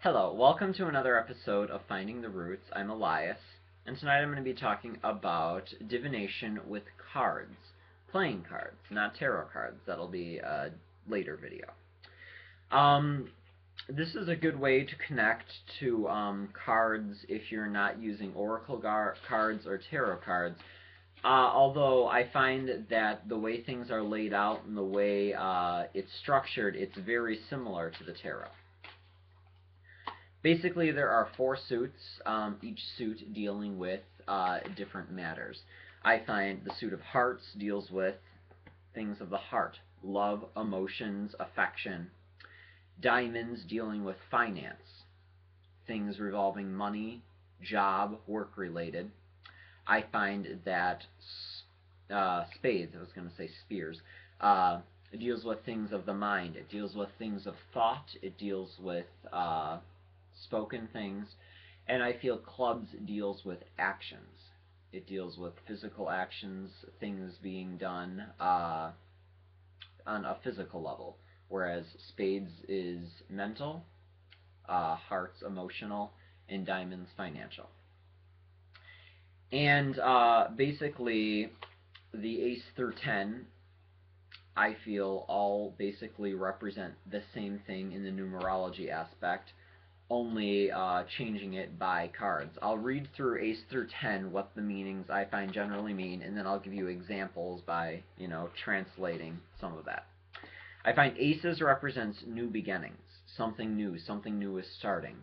Hello, welcome to another episode of Finding the Roots. I'm Elias, and tonight I'm going to be talking about divination with cards. Playing cards, not tarot cards. That'll be a later video. Um, this is a good way to connect to cards if you're not using oracle cards or tarot cards. Although I find that the way things are laid out and the way it's structured, it's very similar to the tarot. Basically, there are four suits, each suit dealing with different matters. I find the suit of hearts deals with things of the heart, love, emotions, affection. Diamonds dealing with finance, things revolving money, job, work related. I find that spades, I was going to say spears, it deals with things of the mind, it deals with things of thought, it deals with spoken things, and I feel clubs deals with actions. It deals with physical actions, things being done on a physical level, whereas spades is mental, hearts emotional, and diamonds financial. And basically, the ace through 10, I feel all basically represent the same thing in the numerology aspect, only changing it by cards. I'll read through ace through 10 what the meanings I find generally mean, and then I'll give you examples by, translating some of that. I find aces represents new beginnings, something new is starting,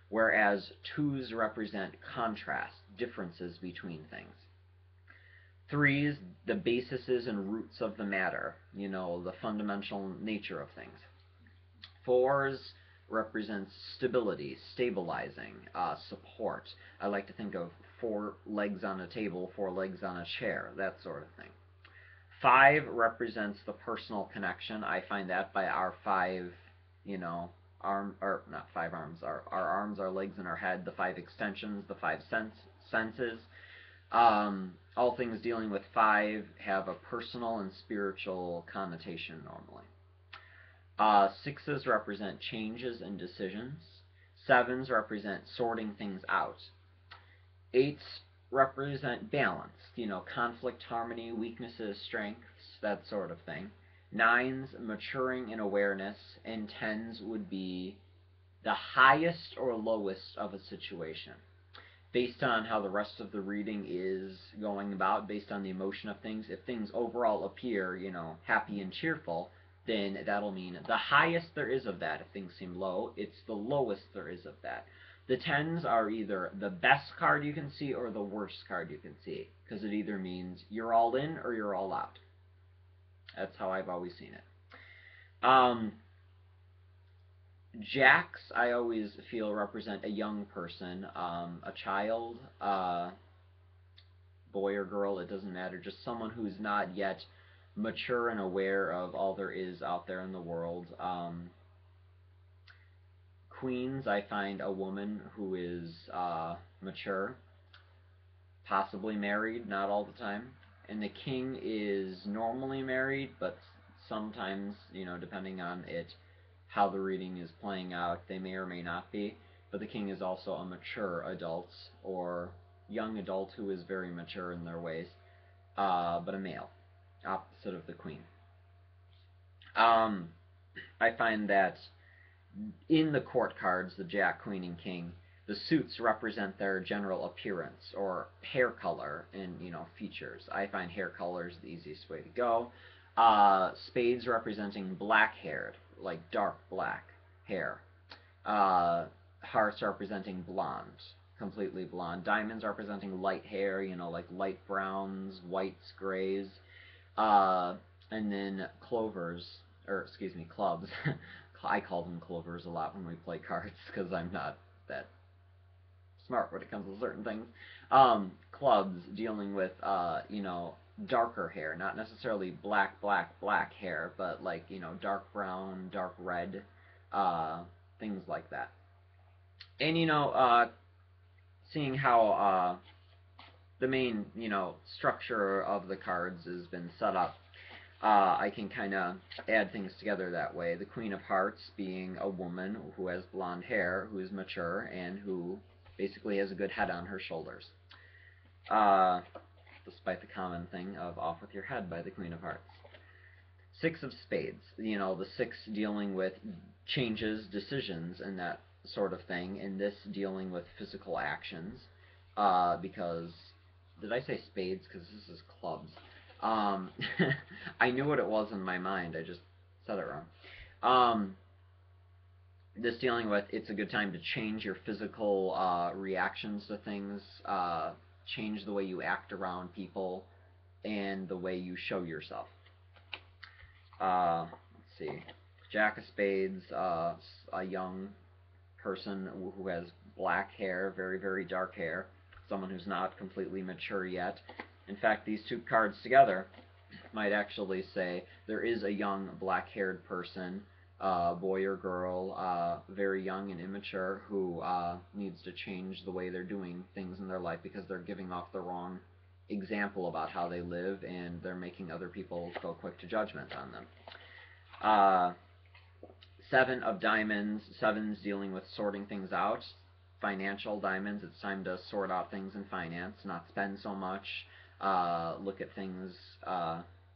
whereas twos represent contrast, differences between things. Threes, the bases and roots of the matter, the fundamental nature of things. Fours represents stability, stabilizing, support. I like to think of 4 legs on a table, 4 legs on a chair, that sort of thing. 5 represents the personal connection. I find that by our 5, or not 5 arms, our arms, our legs, and our head, the 5 extensions, the 5 senses. All things dealing with 5 have a personal and spiritual connotation normally. Sixes represent changes and decisions. Sevens represent sorting things out. Eights represent balance, conflict, harmony, weaknesses, strengths, that sort of thing. Nines, maturing in awareness, and tens would be the highest or lowest of a situation. Based on how the rest of the reading is going about, based on the emotion of things, if things overall appear, happy and cheerful, then that'll mean the highest there is of that. If things seem low, it's the lowest there is of that. The tens are either the best card you can see or the worst card you can see, because it either means you're all in or you're all out. That's how I've always seen it. Jacks, I always feel, represent a young person, a child, boy or girl, it doesn't matter, just someone who's not yet mature and aware of all there is out there in the world. Queens, I find a woman who is mature, possibly married, not all the time. And the king is normally married, but sometimes, depending on how the reading is playing out, they may or may not be. But the king is also a mature adult or young adult who is very mature in their ways, but a male, opposite of the queen. I find that in the court cards, the jack, queen, and king, the suits represent their general appearance or hair color and features. I find hair color is the easiest way to go. Spades representing black-haired, like dark black hair. Hearts representing blonde, completely blonde. Diamonds representing light hair, like light browns, whites, grays. And then clubs. I call them clovers a lot when we play cards because I'm not that smart when it comes to certain things. Clubs dealing with, darker hair, not necessarily black hair, but like, dark brown, dark red, things like that. And, seeing how the main, structure of the cards has been set up, I can kind of add things together that way. The Queen of Hearts being a woman who has blonde hair, who is mature, and who basically has a good head on her shoulders. Uh, Despite the common thing of off with your head by the Queen of Hearts. Six of Spades. You know, the six dealing with changes, decisions, and that sort of thing, and this dealing with physical actions. Because, did I say spades? Because this is clubs. Um, I knew what it was in my mind, I just said it wrong. This dealing with it's a good time to change your physical reactions to things, change the way you act around people, and the way you show yourself. Let's see. Jack of Spades, a young person who has black hair, very, very dark hair, someone who's not completely mature yet. In fact, these two cards together might actually say there is a young black-haired person, boy or girl, very young and immature, who needs to change the way they're doing things in their life because they're giving off the wrong example about how they live, and they're making other people go quick to judgment on them. Seven of Diamonds. Seven's dealing with sorting things out. Financial diamonds, it's time to sort out things in finance, not spend so much, look at things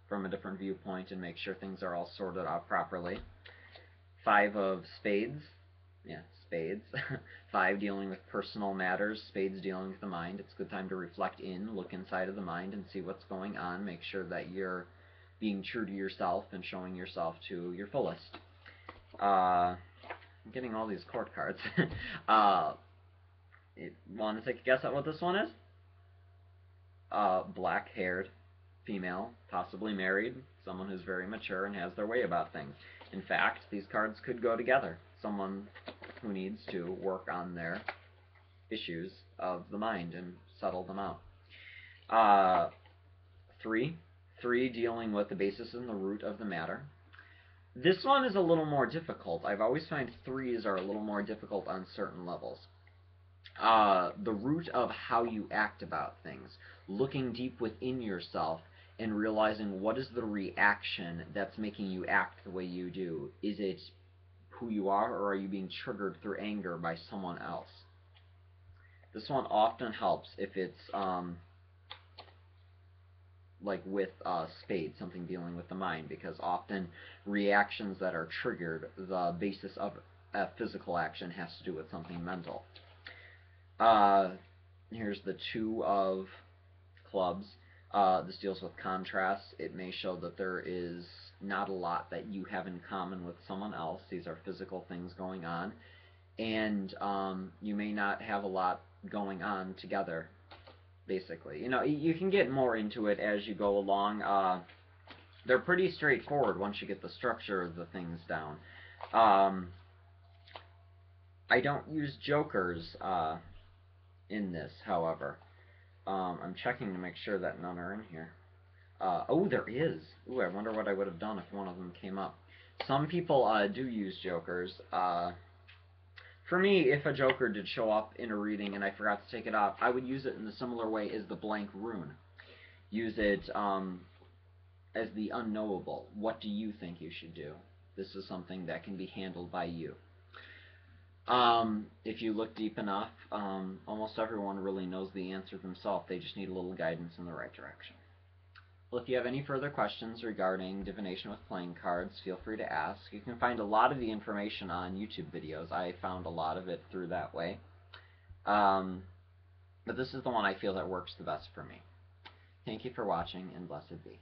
from a different viewpoint and make sure things are all sorted out properly. Five of Spades. Yeah, spades. Five dealing with personal matters. Spades dealing with the mind. It's a good time to reflect in, look inside of the mind and see what's going on. Make sure that you're being true to yourself and showing yourself to your fullest. I'm getting all these court cards. Want to take a guess at what this one is? Black-haired female, possibly married, someone who's very mature and has their way about things. In fact, these cards could go together. Someone who needs to work on their issues of the mind and settle them out. Three dealing with the basis and the root of the matter. This one is a little more difficult. I've always found threes are a little more difficult on certain levels. The root of how you act about things, looking deep within yourself and realizing what is the reaction that's making you act the way you do. Is it who you are, or are you being triggered through anger by someone else? This one often helps if it's like with spades, something dealing with the mind, because often reactions that are triggered, the basis of a physical action has to do with something mental. Here's the two of clubs. This deals with contrast. It may show that there is not a lot that you have in common with someone else. These are physical things going on. And you may not have a lot going on together, basically. You know, you can get more into it as you go along. They're pretty straightforward once you get the structure of the things down. I don't use jokers in this, however. I'm checking to make sure that none are in here. Oh, there is. Ooh, I wonder what I would have done if one of them came up. Some people do use jokers. For me, if a joker did show up in a reading and I forgot to take it out, I would use it in a similar way as the blank rune. Use it as the unknowable. What do you think you should do? This is something that can be handled by you. If you look deep enough, almost everyone really knows the answer themselves. They just need a little guidance in the right direction. Well, if you have any further questions regarding divination with playing cards, feel free to ask. You can find a lot of the information on YouTube videos. I found a lot of it through that way. But this is the one I feel that works the best for me. Thank you for watching, and blessed be.